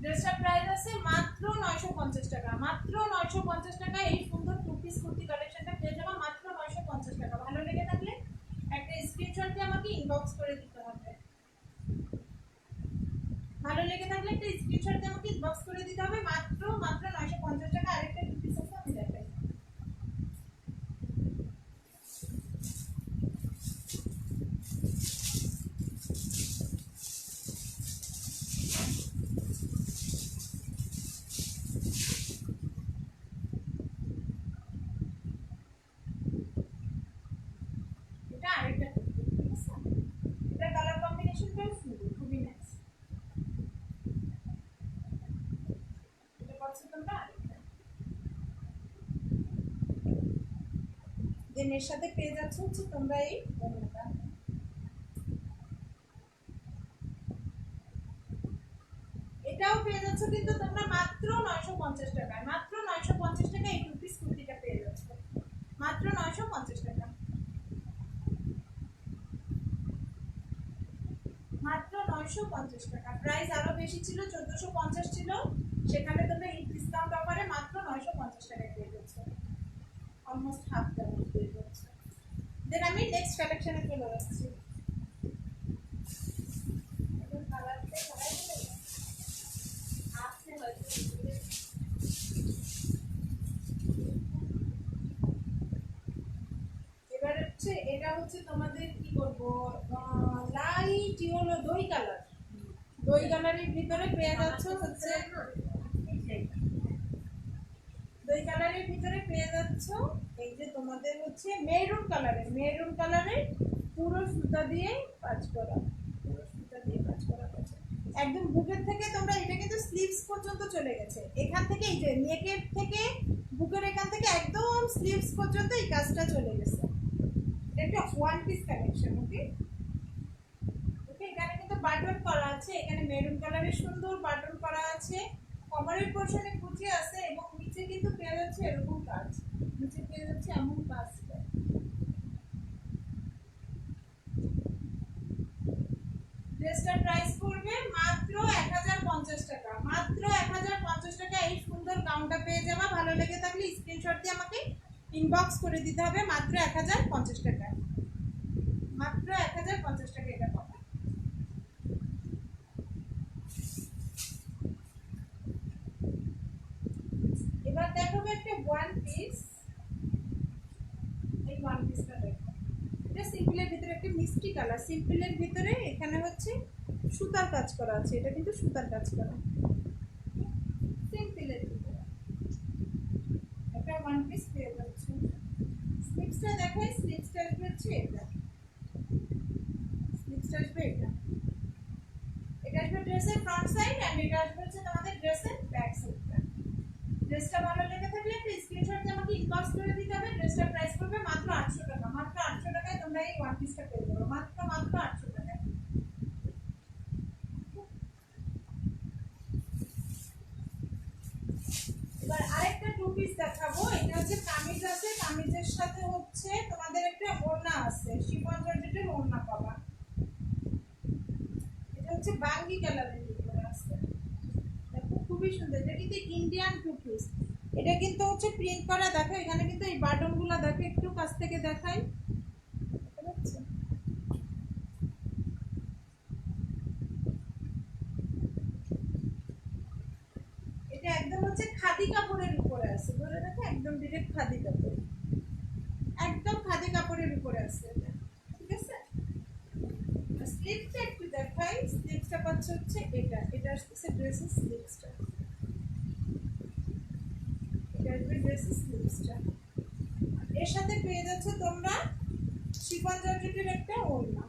ড্রেসটার প্রাইস আছে মাত্র 950 টাকা, মাত্র 950 টাকা। এই সুন্দর টু পিস কুর্তি কালেকশনটা পেয়ে যাবে মাত্র 950 টাকা। ভালো লেগে থাকলে একটা স্ক্রিনশট দিয়ে আমাকে ইনবক্স করে দিতে হবে। ভালো লেগে থাকলে একটা স্ক্রিনশট দিয়ে আমাকে ইনবক্স করে দিতে হবে। মাত্র 950 টাকা। আরেকটা টু পিস আছে, আমি দেখাই। এটা আরেকটা কুর্তি, ঠিক আছে? এটা কালার কম্বিনেশনটাও সুন্দর, খুবই নাইস। এটা পাচ্ছ তোমরা আরেকটা। দেন এর সাথে পেয়ে যাচ্ছে হচ্ছে তোমরা এই ওড়নাটা। এটাও পেয়ে যাচ্ছ কিন্তু তোমরা মাত্র 950 টাকায়, মাত্র 950 টাকা এই টু পিস কুর্তিটা পেয়ে যাচ্ছ, মাত্র 950 টাকা, মাত্র 950 টাকা। প্রাইস আরো বেশি ছিল, 1450 ছিল, সেখানে তোমরা এই ডিসকাউন্ট অফারে মাত্র 950 টাকায় পেয়ে যাচ্ছ, অলমোস্ট হাফ দামে পেয়ে যাচ্ছ। দেন আমি নেক্সট কালেকশনে চলে যাচ্ছি। কালারটা সবাই আসছে হয়তো। এবার হচ্ছে এটা হচ্ছে তোমাদের কি বলবো, লাইট ইয়েলো দই কালার, দই কালারের ভিতরে পেয়ে যাচ্ছে হচ্ছে, দই কালারের ভিতরে পেয়ে যাচ্ছ এই যে তোমাদের হচ্ছে মেরুন কালারের, মেরুন কালারের পুরো সুতা দিয়ে কাজ করা, পুরো সুতা দিয়ে কাজ করা আছে একদম বুকের থেকে। তোমরা এটা কিন্তু স্লিভস পর্যন্ত চলে গেছে, এখান থেকে এই যে নেকের থেকে বুকের এখান থেকে একদম স্লিভস পর্যন্ত এই কাজটা চলে গেছে। এটা একটা ওয়ান পিস কালেকশন। ওকে ওকে, এখানে কিন্তু বাটন করা আছে, এখানে মেরুন কালারের সুন্দর বাটন করা আছে, কভারের পোর্শনে কুচি আছে এবং নিচে কিন্তু পেয়ে যাচ্ছে এরকম কাজ, নিচে পেয়ে যাচ্ছে এমন কাজটা। ড্রেসটার প্রাইস পড়বে মাত্র 1050 টাকা, মাত্র 1050 টাকা। এই সুন্দর গাউনটা পেয়ে যাবা। ভালো লেগে থাকলে স্ক্রিনশট দিয়ে আমাকে ইনবক্স করে দিতে হবে। মাত্র 1050 টাকা, মাত্র 1050 টাকা এটা পাবে। মিষ্টি কালার, সিম্পলের ভিতরে এখানে হচ্ছে সুতার কাজ করা আছে, এটা কিন্তু সুতার কাজ করা সিম্পলের ভিতরে একটা ওয়ান পিস পেয়ে যাচ্ছে। স্লিপসটা দেখাই, স্লিপসটা হচ্ছে এটা, স্লিপসটা আসবে এটা, এটা আসবে ড্রেসের ফ্রন্ট সাইড এন্ড এটা আসবে হচ্ছে তোমাদের ড্রেসের ব্যাক সাইডটা। ড্রেসটা ভালো লেগে থাকলে একটা স্ক্রিনশট দিয়ে আমাকে ইনবক্স করে দিতে হবে। ড্রেসটার প্রাইস পড়বে মাত্র 800 টাকা, মাত্র 800 টাকায় তোমরা এই ওয়ান পিসটা পেয়ে যাবে, মাত্র 800 টাকায়। এবার আরেকটা টু পিস দেখাবো, এটা হচ্ছে কামিজ আছে, কামিজের সাথে হচ্ছে তোমাদের একটা ওড়না আছে, শিফন জর্জেটের ওড়না পাবা। এটা হচ্ছে বাঙ্গি কালারের ভিতরে আছে, দেখো খুবই সুন্দর। এটা কিন্তু ইন্ডিয়ান টু পিস, এটা কিন্তু হচ্ছে প্রিন্ট করা। দেখো এখানে কিন্তু এই বাটনগুলো দেখো, একটু কাছ থেকে দেখাই, এটা একদম হচ্ছে খাদি কাপড়ের উপরে আছে, ধরে দেখো একদম ডিরেক্ট খাদি কাপড়, একদম খাদি কাপড়ের উপরে আছে এটা, ঠিক আছে। স্লিপসটা একটু দেখাই, স্লিপসটা পাচ্ছে হচ্ছে এটা, এটা আসছে ড্রেসের স্লিপসটা, এটা আসবে ড্রেসের স্লিপসটা। এর সাথে পেয়ে যাচ্ছে তোমরা শিফন জর্জেটের একটা ওড়না,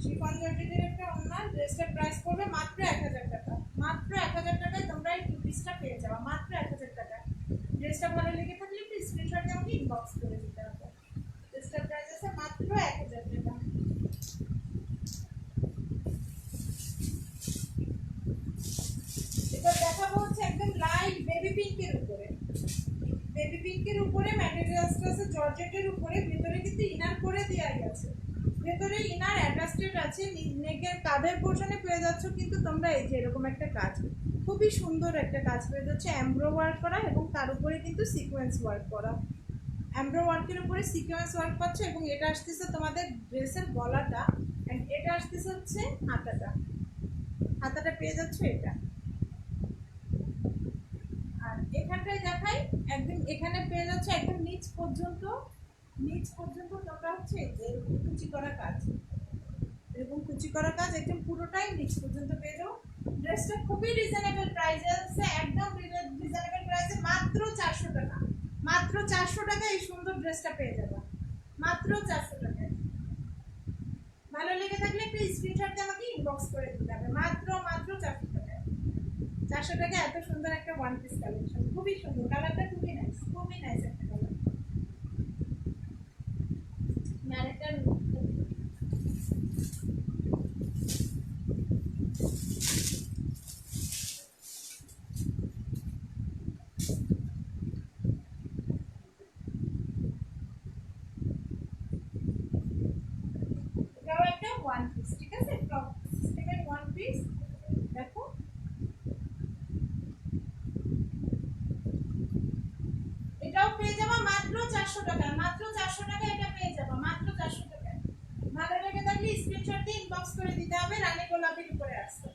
শিফন জর্জেটের একটা ওড়না। ড্রেসটার প্রাইস পড়বে মাত্র 1000 টাকা, মাত্র 1000 টাকায় তোমরা এই টু পিসটা পেয়ে যাবে, মাত্র 1000 টাকা। ড্রেসটা ভালো লেগে থাকলে একটু স্ক্রিনশট দিয়ে আমাকে ইনবক্স করে দিতে হবে। ড্রেসটার প্রাইস আছে মাত্র 1000 টাকা। এবার দেখাবো হচ্ছে একদম লাইট বেবি পিঙ্কের উপরে, বেবি পিঙ্কের উপরে ম্যাটেরিয়ালসটা আছে জর্জেটের উপরে, ভিতরে কিন্তু ইনার করে দেওয়া আছে, ভেতরে ইনার অ্যাডজাস্টেড আছে, নেকের কাঁধের পোর্শনে পেয়ে যাচ্ছ কিন্তু তোমরা এই যে এরকম একটা কাজ, খুবই সুন্দর একটা কাজ পেয়ে যাচ্ছে, এমব্রো ওয়ার্ক করা এবং তার উপরে কিন্তু সিকোয়েন্স ওয়ার্ক করা, এমব্রো ওয়ার্কের উপরে সিকোয়েন্স ওয়ার্ক পাচ্ছ। এবং এটা আসতেছে তোমাদের ড্রেসের গলাটা, এন্ড এটা আসতেছে হচ্ছে হাতাটা, হাতাটা পেয়ে যাচ্ছ এটা। আর এখানটায় দেখাই, একদম এখানে পেয়ে যাচ্ছে একদম নিচ পর্যন্ত, নিচ পর্যন্ত তোমরা হচ্ছে এরকম কুচি করা কাজ, এরকম কুচি করা কাজ একদম পুরোটাই নিচ পর্যন্ত পেয়ে যাও। ড্রেসটা খুবই রিজনেবল প্রাইসে আছে, একদম রিজনেবল প্রাইসে, মাত্র 400 টাকা, মাত্র 400 টাকা এই সুন্দর ড্রেসটা পেয়ে যাবে, মাত্র 400 টাকায়। ভালো লেগে থাকলে একটু স্ক্রিনশট দিয়ে আমাকে ইনবক্স করে দিতে হবে, মাত্র 400 টাকায়। 400 টাকা এত সুন্দর একটা ওয়ান পিস কালেকশন, খুবই সুন্দর, কালারটা খুবই নাইস, খুবই নাইস একটা কালার। আরেকটা ওয়ান পিস, ঠিক আছে, টপ সিস্টেমের ওয়ান পিস। দেখো এটাও পেয়ে যাবা মাত্র 400 টাকা, মাত্র 400 টাকা এটা পেয়ে যাবা, মাত্র 400 টাকা। ভালো লেগে থাকলে স্ক্রিনশট দিয়ে ইনবক্স করে দিতে হবে, রানী গোলাপের উপরে আসছে,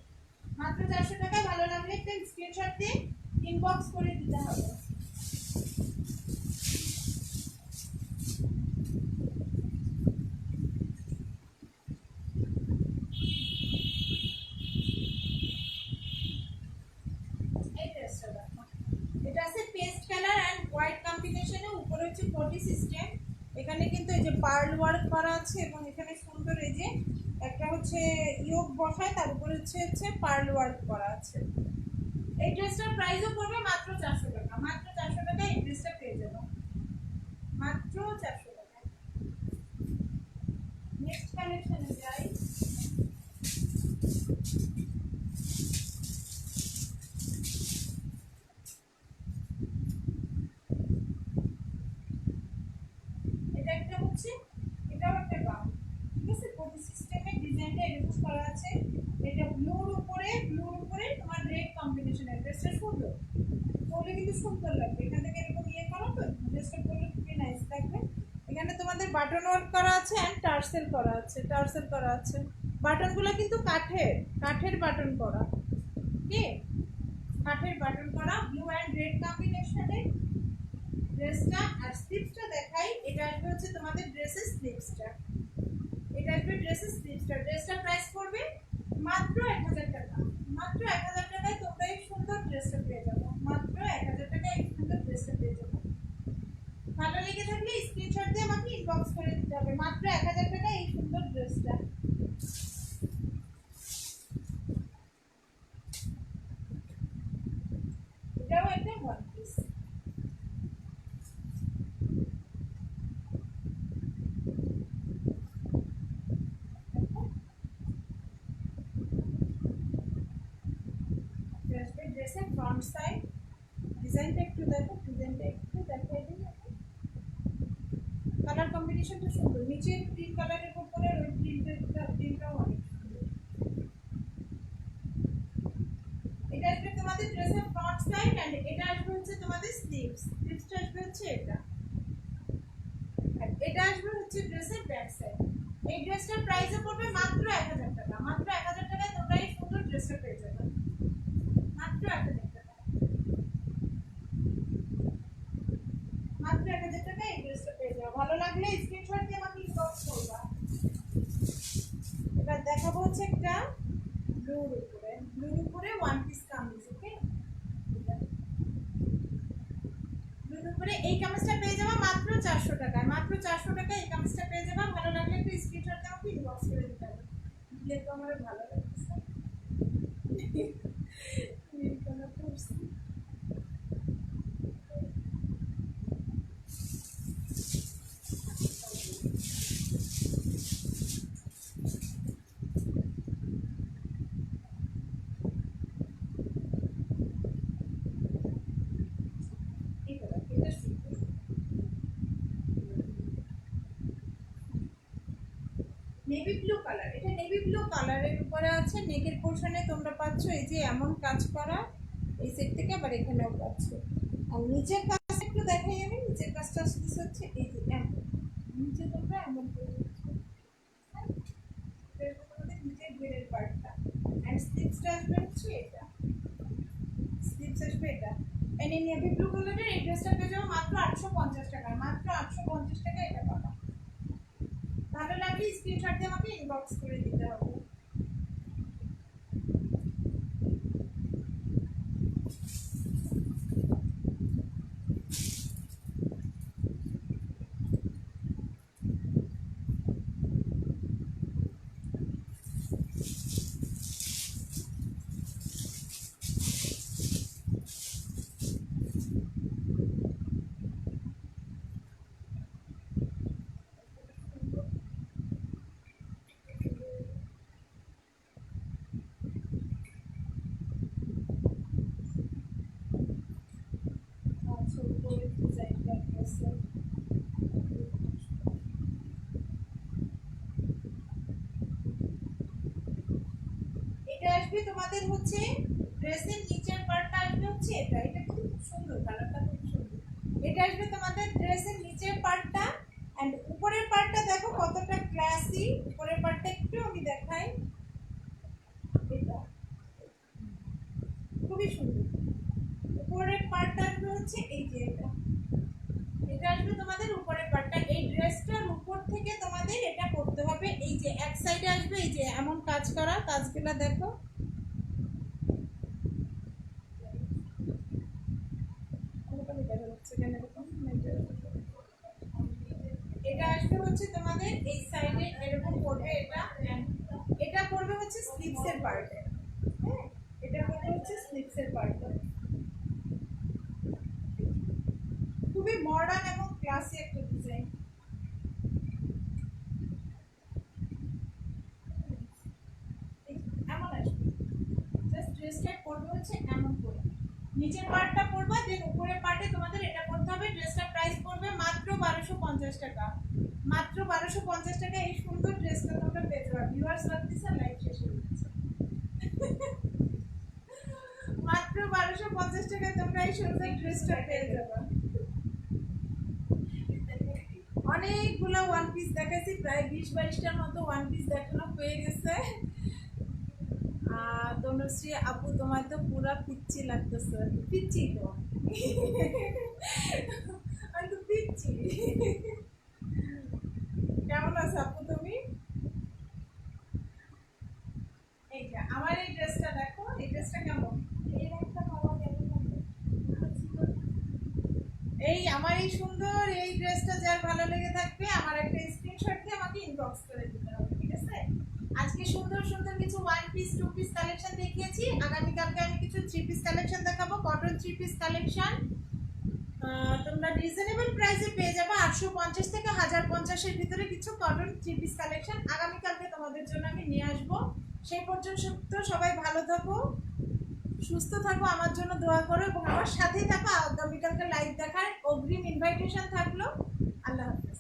মাত্র 400 টাকায়। ভালো লাগলে একটা স্ক্রিনশট দিয়ে ইনবক্স করে দিতে হবে। এটা আছে পেস্ট কালার এন্ড হোয়াইট কম্বিনেশনে, উপরে হচ্ছে পটি সিস্টেম, এখানে কিন্তু এই যে পার্ল ওয়ার্ক করা আছে এবং এখানে সুন্দর এই যে একটা হচ্ছে ইয়োগ বসায়, তার উপরে হচ্ছে পার্ল ওয়ার্ক করা আছে। এই ড্রেসটার প্রাইসও পড়বে মাত্র 400 টাকা, মাত্র 400 টাকা এই ড্রেসটা পেয়ে যাবো, মাত্র 400 টাকা। নেক্সট কালেকশনে যাই। এটা একটা হচ্ছে, এটাও একটা গাউন, ঠিক আছে, পটি সিস্টেমে ডিজাইনটা এরকম করা আছে। এটা ব্লুর উপরে তোমার রেড কম্বিনেশনের, ড্রেসটা সুন্দর, পরলে কিন্তু সুন্দর লাগবে, এখান থেকে এরকম ইয়ে করা তো ড্রেসটা পরলে খুবই নাইস লাগবে। এখানে তোমাদের বাটন ওয়ার্ক করা আছে এন্ড টার্সেল করা আছে, টার্সেল করা আছে। বাটনগুলো কিন্তু কাঠের বাটন করা, কি কাঠের বাটন করা, ব্লু এন্ড রেড কম্বিনেশনে ড্রেসটা। আর স্লিপসটা দেখাই, এটা আসবে হচ্ছে তোমাদের ড্রেসের স্লিপসটা, এটা ড্রেসের স্লিভসটা, ড্রেসটার প্রাইস পড়বে মাত্র 1000 টাকা। মাত্র 1000 টাকায় তোমরা এই সুন্দর ড্রেসটা পেয়ে যাবে। মাত্র 1000 টাকায় এই সুন্দর ড্রেসটা পেয়ে যাবে। ভালো লেগে থাকলে স্ক্রিনশট দিয়ে আমাকে ইনবক্স করে দিতে হবে। মাত্র 1000 টাকায় এই সুন্দর ড্রেসটা। এটাও একটা ওয়ান পিস। ড্রেসের ফ্রন্ট সাইড ডিজাইনটা একটু দেখো, ডিজাইনটা একটু দেখাই দিই। কালার কম্বিনেশনটা সুন্দর, নিচে গ্রিন কালারের উপরে ওই প্রিন্টটাও অনেক সুন্দর। এটা আসবে তোমাদের ড্রেসের ফ্রন্ট সাইড এন্ড এটা আসবে হচ্ছে তোমাদের স্লিভস। স্লিভসটা আসবে হচ্ছে এটা, আর এটা আসবে হচ্ছে ড্রেসের ব্যাক সাইড। এই ড্রেসটার প্রাইস পড়বে মাত্র 1000 টাকা। মাত্র 1000 টাকায় তোমরা এই সুন্দর ড্রেসটা পেয়ে যাবে। মাত্র 1000 টাকা। মাত্র 1000 টাকায় এই ড্রেসটা পেয়ে যাবে। ভালো লাগলে স্ক্রিনশট দিয়ে আমাকে ইনবক্স করবা। এবার দেখাবো হচ্ছে একটা ব্লুর উপরে ওয়ান পিস কামিজ। ওকে, ব্লুর উপরে এই কামিজটা পেয়ে যাবে মাত্র 400 টাকায়। মাত্র 400 টাকায় এই কামিজটা পেয়ে যাবে। ভালো লাগলে একটু স্ক্রিনশট দিয়ে আমাকে ইনবক্স করে দিতে হবে। দিলে তো আমার ভালো লাগছে। নেভি ব্লু কালার, এটা নেভি ব্লু কালারের উপরে আছে। নেকের পোর্শনে তোমরা পাচ্ছ এই যে এমন কাজ করা, এই সেট থেকে আবার এখানেও পাচ্ছ। আর নিচের কাজটা একটু দেখাই আমি। নিচের কাজটা হচ্ছে এই যে এমন, নিচে তোমরা এমন করে নিচের ঘেরের পার্টটা। অ্যান্ড স্লিভসটা আসবে হচ্ছে এটা, স্লিভস আসবে এটা। এন্ড এই নেভি ব্লু কালারের এই ড্রেসটা পেয়ে যাবো মাত্র 850 টাকা। মাত্র 850 টাকা এটা পাবা। ভালো লাগলে স্ক্রিনশট দিয়ে আমাকে ইনবক্স করে দিতে হবে। এটা আসবে তোমাদের হচ্ছে ড্রেসের নিচের পার্টটা আসবে হচ্ছে এটা। এটা খুব সুন্দর, কালারটা খুব সুন্দর। এটা আসবে তোমাদের ড্রেসের নিচের পার্টটা। এন্ড উপরের পার্টটা দেখো কতটা ক্লাসি। উপরের পার্টটা একটু আমি দেখাই, এটা খুবই সুন্দর। উপরের পার্টটা আসবে হচ্ছে এই যে এটা, এটা আসবে তোমাদের উপরের পার্টটা। এই ড্রেসটার উপর থেকে তোমাদের এটা করতে হবে। এই যে এক সাইডে আসবে এই যে এমন কাজ করা, কাজগুলো দেখো। এটা আসবে হচ্ছে তোমাদের এই সাইডে এরকম পড়বে এটা। এটা পড়বে হচ্ছে স্লিভসের পার্টে। হ্যাঁ, এটা পড়বে হচ্ছে স্লিভসের পার্টে। খুবই মডার্ন এবং ক্লাসি একটা ডিজাইন। এমন আসবে, জাস্ট ড্রেসটা পড়বে হচ্ছে এমন করে। নিচের পার্টটা পড়বা, দেন উপরের পার্টে তোমাদের এটা করতে হবে। ড্রেসটার প্রাইস পড়বে মাত্র 1250 টাকা। মাত্র 1250 টাকা এই সুন্দর ড্রেসটা তোমরা পেয়ে যাবে। ভিউয়ার্স লাগতেছে, লাইভ শেষ হয়ে যাচ্ছে। মাত্র 1250 টাকায় তোমরা এই সুন্দর ড্রেসটা পেয়ে যাবে। অনেকগুলো ওয়ান পিস দেখাচ্ছি, প্রায় 20-22টার মতো ওয়ান পিস দেখানো হয়ে গেছে। তনুশ্রী আপু তোমার তো পুরা পিচ্ছি লাগতেছে। পিচ্ছি তো আমি তো পিচ্ছি। কেমন আছো আপু তুমি? আমার এই ড্রেসটা দেখো, এই ড্রেসটা কেমন? এই আমার এই সুন্দর এই ড্রেসটা যার ভালো লেগে থাকবে আমার একটা স্ক্রিনশট দিয়ে আমাকে ইনবক্স করে দিতে হবে, ঠিক আছে? আজকে সুন্দর সুন্দর কিছু one piece two piece collection দেখিয়েছি, আগামীকালকে আমি কিছু থ্রি পিস কালেকশন দেখাবো, কটন থ্রি পিস কালেকশন। তোমরা রিজনেবল প্রাইসে পেয়ে যাবে 850 থেকে 1050-এর ভিতরে কিছু কটন থ্রি পিস কালেকশন আগামীকালকে তোমাদের জন্য আমি নিয়ে আসবো। সেই পর্যন্ত সবাই ভালো থাকো, সুস্থ থাকো, আমার জন্য দোয়া করো এবং আমার সাথেই থাকো। আগামীকালকে লাইভ দেখার অগ্রিম ইনভাইটেশন থাকলো। আল্লাহ হাফেজ।